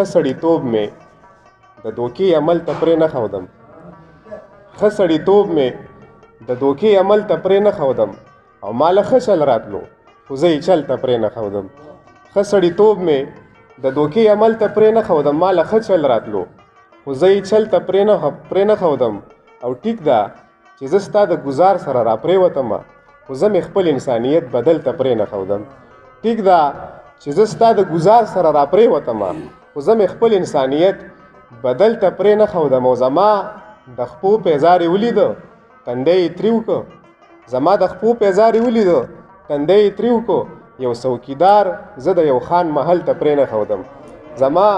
ښه سړیتوب مې د دوکې عمل ته پرې نه ښودم ښه سړیتوب مې د دوکې عمل ته پرې نه ښودم او ما له ښه چل راتلو خو زه یې چل ته پرې نه ښودم ښه سړیتوب مې د دوکې عمل ته پرې نه ښودم ما له ښه چل راتلو خو زه یې چل ته پرې نه ښودم او ټیک ده چې زه ستا د ګزار سره راپرېوتمه خو زه مې خپل انسانیت بدل ته پرې نه ښودم ټیک ده چې زه ستا د ګزار سره راپرېوتمه خو زه مې خپل انسانیت بدل ته پرې نه ښودم او زما د خپو پیزار یې ولیده تندی یې تریو که زما د خپو پیزار یې ولیده تندی یې تریو که یو څوکیدار زه د یو خان محل ته پرې نه ښودم زما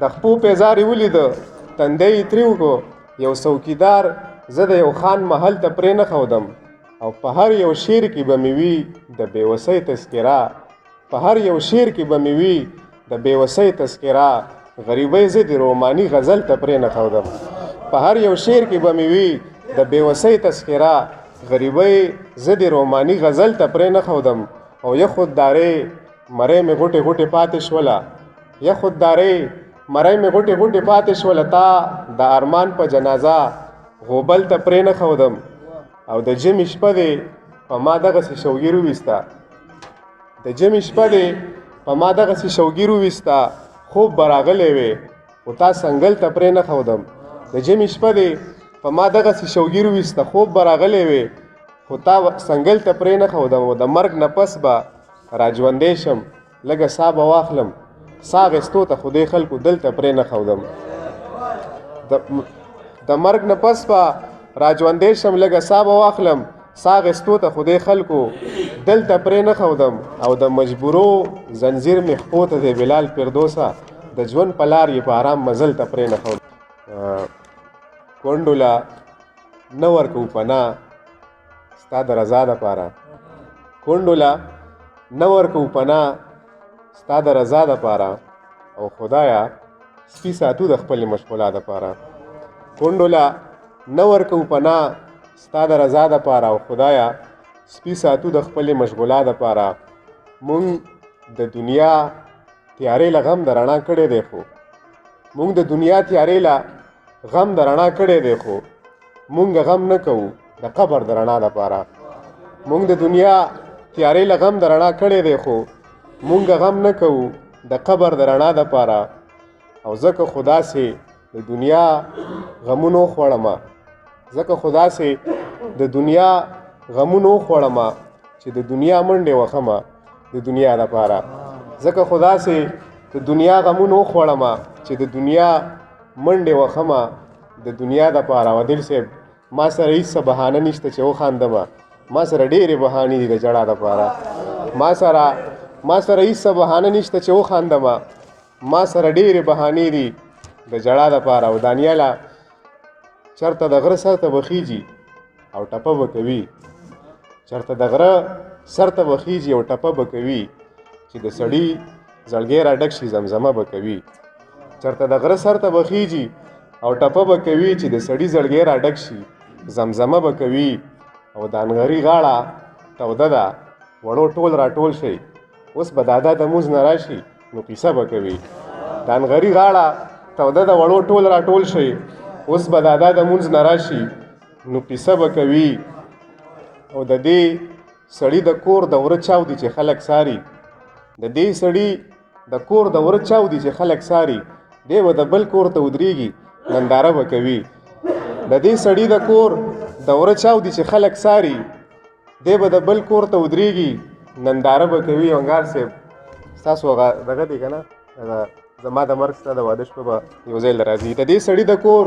د خپو پیزار یې ولیده تندی یې تریو که یو څوکیدار زه د یو خان محل ته پرې نه ښودم او په هر یو شعر کې به مې وي د بېوسۍ تذکره په هر یو شعر کې به مې وي د بېوسۍ تذکره غریبۍ زه د روماني غزل ته پرې نه ښودم په هر یو شعر کې به مې وي د بېوسۍ تذکره غریبۍ زه د روماني غزل ته پرې نه ښودم او یا خوددارۍ مرۍ مې غوټې غوټې پاتې شوله یا خوددارۍ مرۍ مې غوټې غوټې پاتې شوله تا د ارمان په جنازه غوبل ته پرې نه ښودم او د ژمي شپه دې په ما دغسې شوګیر وویسته د ژمي شپه دې په ما دغسې شوګیر وویسته خوب به راغلی وې خو تا سنګل ته پرې نه ښودم د ژمي شپه دې په ما دغسې شوګیر وویسته خوب به راغلی وې خو تا سنګل ته پرې نه ښودم او د مرګ نه پس به راژوندی شم لږه ساه به واخلم ساه اخیستو ته خو دې خلکو دلته پرې نه ښودم د مرګ نه پس به راژوندی شم لږه ساه به واخلم ساه اخیستو ته خو دې خلکو دلته پرې نه ښودم او د مجبورو زنځیر مې خپو ته دی بلال فردوسه د ژوند په لار یې په ارام مزل ته پرې نه ښودم کونډو له نه ورکوو پناه ستا د رضا دپاره کونډو له نه ورکوو پناه ستا د رضا دپاره او خدایه سپي ساتو د خپلې مشغولا دپاره کونډو له نه ورکوو پناه ستا د رضا دپاره او خدایه سپي ساتو د خپلې مشغولا دپاره مونږ د دنیا تیارې له غم د رڼا کړی دی خو مونږ د دنیا تیارې له غم د رڼا کړی دی خو مونږ غم نه کوو د قبر د رڼا دپاره مونږ د دنیا تیارې له غم د رڼا کړی دی خو مونږ غم نه کوو د قبر د رڼا دپاره او ځکه خو داسې د دنیا غمونو خوړمه ځکه خو داسې د دنیا غمونو خوړمه چې د دنیا منډې وخمه د دنیا دپاره ځکه خو داسې د دنیا غمونو خوړمه چې د دنیا منډې وخمه د دنیا دپاره عادل صاحب ما سره هېڅ څه بهانه نشته چې وخاندمه ما سره ډېرې بهانې دي د ژړا دپاره ما سره هېڅ څه بهانه نشته چې وخاندمه ما سره ډېرې بهانې دي د ژړا دپاره او دانیاله چېرته د غره سر ته به خیږي او ټپه به کوي چېرته د غره سر ته به خیږي او ټپه به کوي چې د سړي زړګی را ډک شي زمزمه به کوي چېرته د غره سر ته به خیږي او ټپه به کوي چې د سړي زړګی را ډک شي زمزمه به کوي او د انغري غاړه توده ده وړو ټول راټول شي اوس به دادا د مونځ نه راشي نو قیصه به کوي د انغري غاړه توده ده وړو ټول راټول شي اوس به دادا د مونځ نه راشي نو قیصه به کوي او د دې سړي د کور د وره چاودي چې خلک ساري د دې سړي د کور د وره چاودي چې خلک ساري دی به د بل کور ته ودرېږي ننداره به کوي د دې سړي د کور د وره چاودي چې خلک ساري دی به د بل کور ته ودرېږي ننداره به کوي انګار صاحب ستاسو دغه دی که نه زما د مرګ ستا د واده شپه به یو ځای له راځي د دې سړي د کور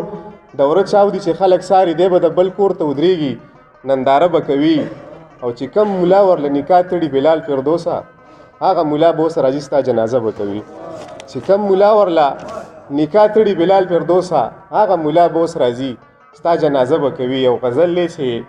د وره چاودي چې خلک ساري دی به د بل کور ته ودرېږي ننداره به کوي او چې کم ملا ورله نکاح تړي بلال فردوسه هغه ملا به اوس راځي ستا جنازه به کوي چې کم ملا ورله نکاح تړي بلال فردوسه هغه ملا به اوس راځي ستا جنازه به کوي او غزل دی چې